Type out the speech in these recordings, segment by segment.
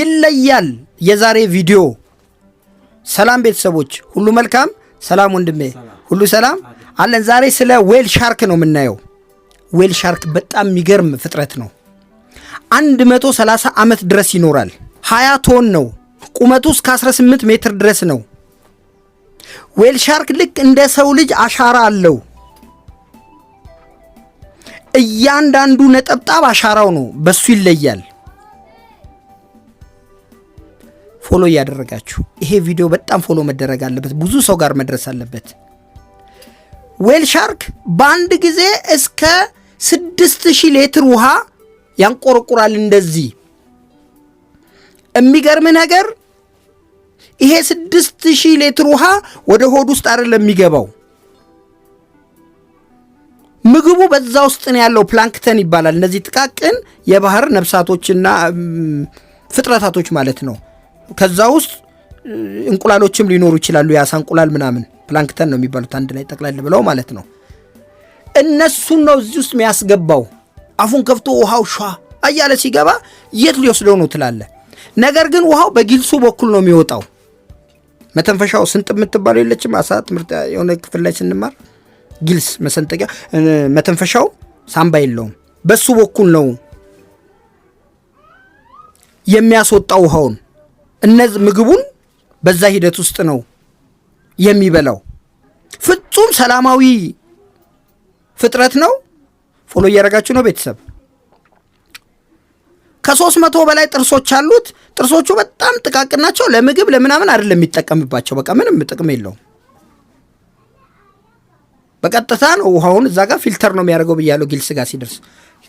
ይለያል የዛሬ ቪዲዮ። ሰላም ቤተሰቦች ሁሉ መልካም፣ ሰላም ወንድሜ ሁሉ ሰላም አለን። ዛሬ ስለ ዌል ሻርክ ነው የምናየው። ዌል ሻርክ በጣም የሚገርም ፍጥረት ነው። 130 ዓመት ድረስ ይኖራል። 20 ቶን ነው። ቁመቱ እስከ 18 ሜትር ድረስ ነው። ዌል ሻርክ ልክ እንደ ሰው ልጅ አሻራ አለው። እያንዳንዱ ነጠብጣብ አሻራው ነው፣ በሱ ይለያል። ፎሎ እያደረጋችሁ ይሄ ቪዲዮ በጣም ፎሎ መደረግ አለበት፣ ብዙ ሰው ጋር መድረስ አለበት። ዌል ሻርክ በአንድ ጊዜ እስከ 6000 ሊትር ውሃ ያንቆረቁራል። እንደዚህ የሚገርም ነገር ይሄ 6000 ሊትር ውሃ ወደ ሆድ ውስጥ አይደለም የሚገባው። ምግቡ በዛ ውስጥ ነው ያለው። ፕላንክተን ይባላል። እነዚህ ጥቃቅን የባህር ነፍሳቶችና ፍጥረታቶች ማለት ነው። ከዛ ውስጥ እንቁላሎችም ሊኖሩ ይችላሉ። የአሳ እንቁላል ምናምን ፕላንክተን ነው የሚባሉት፣ አንድ ላይ ጠቅላላ ብለው ማለት ነው። እነሱን ነው እዚህ ውስጥ የሚያስገባው። አፉን ከፍቶ ውሃው ሿ አያለ ሲገባ የት ሊወስደው ነው ትላለ። ነገር ግን ውሃው በጊልሱ በኩል ነው የሚወጣው። መተንፈሻው ስንጥብ የምትባለው የለችም? አሳ ትምህርት የሆነ ክፍል ላይ ስንማር ጊልስ መሰንጠቂያ፣ መተንፈሻው ሳምባ የለውም። በሱ በኩል ነው የሚያስወጣው ውሃውን። እነዚህ ምግቡን በዛ ሂደት ውስጥ ነው የሚበላው። ፍጹም ሰላማዊ ፍጥረት ነው። ፎሎ እያደረጋችሁ ነው ቤተሰብ። ከ300 በላይ ጥርሶች አሉት። ጥርሶቹ በጣም ጥቃቅን ናቸው። ለምግብ ለምናምን አይደለም የሚጠቀምባቸው። በቃ ምንም ጥቅም የለውም። በቀጥታ ነው ውሃውን እዛ ጋር ፊልተር ነው የሚያደርገው ብያለሁ። ጊልስ ጋር ሲደርስ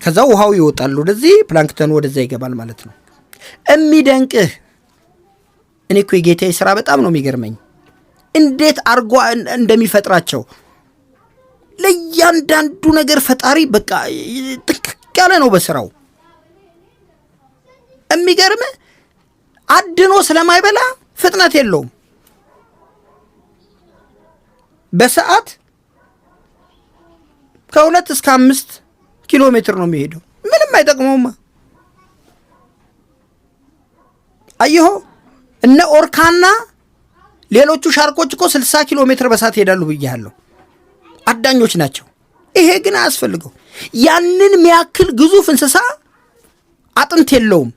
ከዛ ውሃው ይወጣል ወደዚህ፣ ፕላንክተኑ ወደዛ ይገባል ማለት ነው። የሚደንቅህ እኔ እኮ የጌታዬ ስራ በጣም ነው የሚገርመኝ። እንዴት አርጓ እንደሚፈጥራቸው ለእያንዳንዱ ነገር ፈጣሪ በቃ ጥንቅቅ ያለ ነው በስራው። የሚገርም አድኖ ስለማይበላ ፍጥነት የለውም። በሰዓት ከ2 እስከ 5 ኪሎ ሜትር ነው የሚሄደው። ምንም አይጠቅመውማ። አየሆ እነ ኦርካና ሌሎቹ ሻርኮች እኮ 60 ኪሎ ሜትር በሰዓት ይሄዳሉ ብያለሁ። አዳኞች ናቸው። ይሄ ግን አያስፈልገው። ያንን የሚያክል ግዙፍ እንስሳ አጥንት የለውም።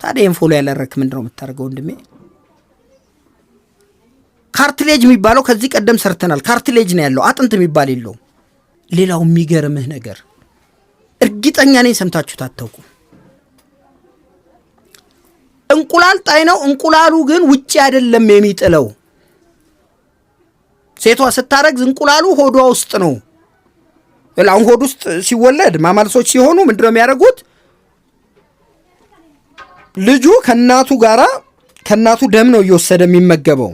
ታዲያ ፎሎ ያላረክ ምንድነው የምታደርገው ወንድሜ? ካርትሌጅ የሚባለው ከዚህ ቀደም ሰርተናል። ካርትሌጅ ነው ያለው፣ አጥንት የሚባል የለውም። ሌላው የሚገርምህ ነገር እርግጠኛ ነኝ ሰምታችሁት አታውቁም። እንቁላል ጣይ ነው። እንቁላሉ ግን ውጪ አይደለም የሚጥለው። ሴቷ ስታረግዝ እንቁላሉ ሆዷ ውስጥ ነው። አሁን ሆድ ውስጥ ሲወለድ ማማልሶች ሲሆኑ ምንድነው የሚያደርጉት? ልጁ ከእናቱ ደም ነው እየወሰደ የሚመገበው።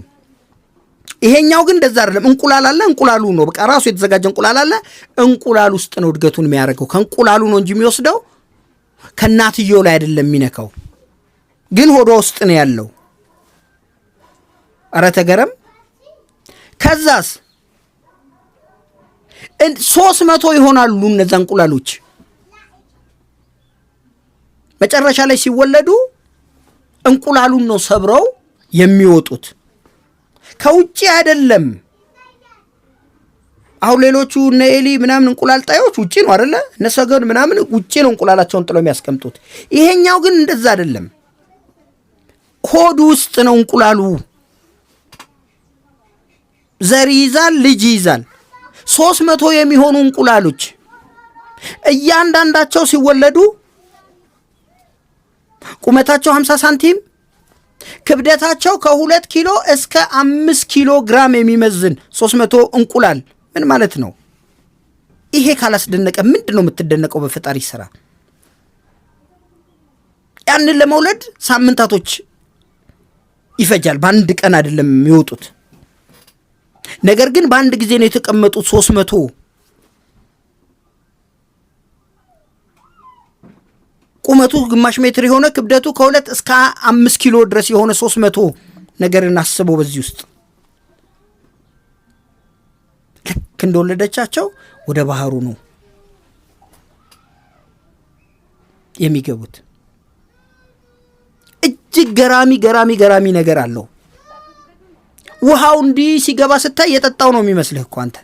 ይሄኛው ግን እንደዛ አይደለም። እንቁላል አለ፣ እንቁላሉ ነው በቃ ራሱ የተዘጋጀ እንቁላል አለ። እንቁላል ውስጥ ነው እድገቱን የሚያደርገው። ከእንቁላሉ ነው እንጂ የሚወስደው ከእናትየው ላይ አይደለም የሚነካው። ግን ሆዷ ውስጥ ነው ያለው። አረ ተገረም። ከዛስ 300 ይሆናሉ እነዛ እንቁላሎች። መጨረሻ ላይ ሲወለዱ እንቁላሉን ነው ሰብረው የሚወጡት፣ ከውጪ አይደለም። አሁን ሌሎቹ እነ ኤሊ ምናምን እንቁላል ጣዮች ውጪ ነው አይደለ? እነሰገድ ምናምን ውጪ ነው እንቁላላቸውን ጥለው የሚያስቀምጡት። ይሄኛው ግን እንደዛ አይደለም። ሆድ ውስጥ ነው እንቁላሉ። ዘር ይዛል፣ ልጅ ይዛል። 300 የሚሆኑ እንቁላሎች እያንዳንዳቸው ሲወለዱ ቁመታቸው 50 ሳንቲም፣ ክብደታቸው ከ2 ኪሎ እስከ 5 ኪሎ ግራም የሚመዝን 300 እንቁላል ምን ማለት ነው? ይሄ ካላስደነቀ ምንድን ነው የምትደነቀው በፈጣሪ ስራ? ያንን ለመውለድ ሳምንታቶች ይፈጃል። በአንድ ቀን አይደለም የሚወጡት። ነገር ግን በአንድ ጊዜ ነው የተቀመጡት 300። ቁመቱ ግማሽ ሜትር የሆነ ክብደቱ ከ2 እስከ 5 ኪሎ ድረስ የሆነ 300 ነገርን አስበው። በዚህ ውስጥ ልክ እንደወለደቻቸው ወደ ባህሩ ነው የሚገቡት። እጅግ ገራሚ ነገር አለው። ውሃው እንዲህ ሲገባ ስታይ የጠጣው ነው የሚመስልህ እኮ አንተ።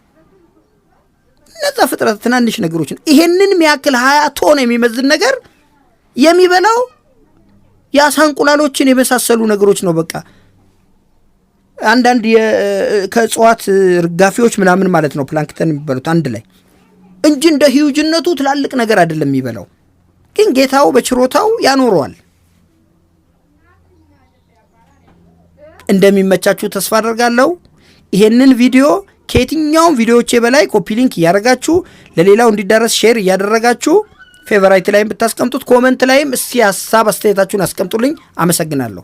እነዛ ፍጥረት ትናንሽ ነገሮች ነው። ይሄንን የሚያክል 20 ቶን የሚመዝን ነገር የሚበላው የአሳ እንቁላሎችን የመሳሰሉ ነገሮች ነው። በቃ አንዳንድ ከእጽዋት ርጋፊዎች ምናምን ማለት ነው ፕላንክተን የሚበሉት አንድ ላይ እንጂ እንደ ሂዩጅነቱ ትላልቅ ነገር አይደለም የሚበላው። ግን ጌታው በችሮታው ያኖረዋል። እንደሚመቻችሁ ተስፋ አደርጋለሁ። ይሄንን ቪዲዮ ከየትኛውም ቪዲዮዎቼ በላይ ኮፒ ሊንክ እያደረጋችሁ ለሌላው እንዲዳረስ ሼር እያደረጋችሁ ፌቨራይት ላይም ብታስቀምጡት ኮመንት ላይም እስቲ ሀሳብ አስተያየታችሁን አስቀምጡልኝ። አመሰግናለሁ።